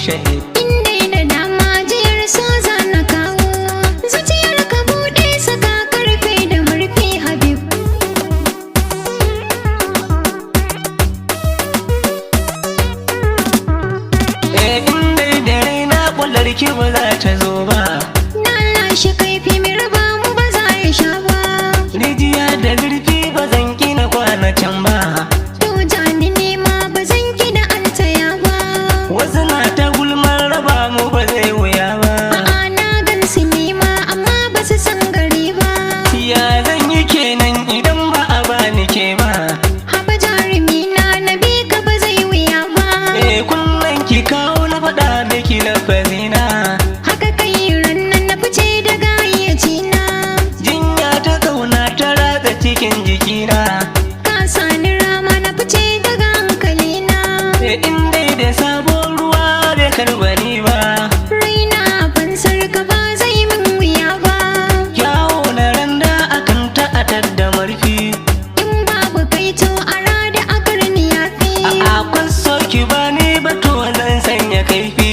shahid. Indai da dama jiyar so za na kawo, zuciyar ka buɗe saka karfe da murfi Habib. Indai da raina kullar ki ba za ta zo ba, Na lashe kaifi mai raba mu ba za ya sha ba. rijiya da zurfi ba zan gina kwana can ba. To jani nema ba zan ki da altaya ba. Wasu na ta gulmar raba mu ba zai wuya ba. A'a na gan su nema amma ba su san gari ba. Ya zan yi kenan idan ba a bani ke ba. Haba jarumi na bi ka ba zai wuya ba. Kullum ki kawo na faɗa miki lafazina. Haka kai rannan na fice daga hayyacina. Jinya ta kauna ta ratsa cikin jikina. Ka sani rama na fice daga hankalina. In dai da sabon ruwa bai karbani ba. Raina fansar ka ba zai min wuya ba. Kyawo na randa akan ta'atar da marfi. In babu kai to a rada a karni ya fi. A kwaso ki bani bato zan sanya kaifi.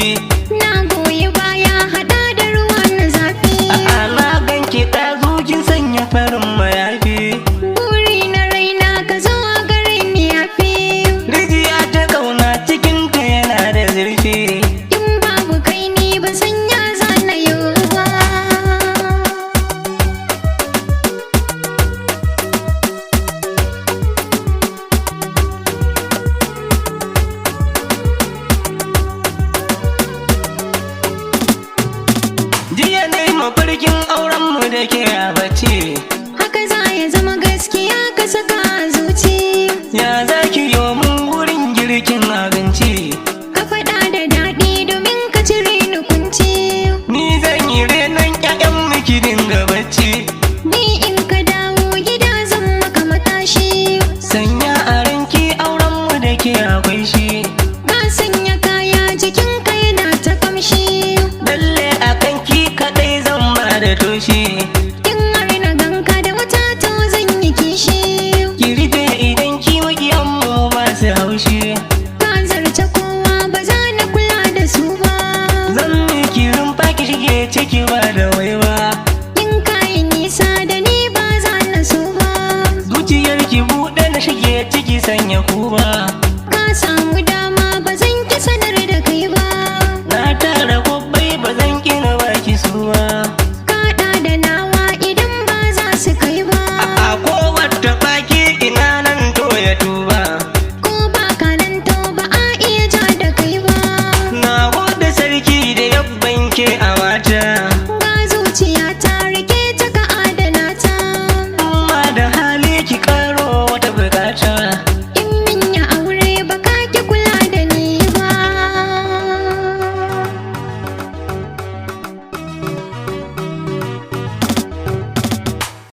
Na goyi baya hada da ruwa na zafi. Na ganki ɗazu kin sanya farin mayafi. Buri na raina ka zo a gare ni ya fi. Rijiya ta kauna cikinta yana da zurfi. In babu kai ni ba san ya zana yau ba. Jiya dai mafarkin aurenmu da ke a bacci. Haka za ya zama gaskiya ka saka a zuci. Ya za ki yi mun wurin girkin abinci. Ka faɗa da daɗi domin ka cire ni kunci. Ni zan yi renon ƴaƴan miki dinga bacci. Ni in ka dawo gida zan maka matashi. Sanya a ranki aurenmu da ke akwai shi. Ka sanya kaya jikinka yana ta kamshi. Lalle a kanki kaɗai zan ba da toshi. In har na ganka da wata to zan yi kishi. Ki rufe idan ki maƙiyanmu ba su haushi. Ka zarce kowa ba za na kula da su ba. Zan miki rumfa ki shige ciki ba da wai ba. In ka yi nisa da ni ba za na so ba. Zuciyar ki buɗe na shige ciki sanya ku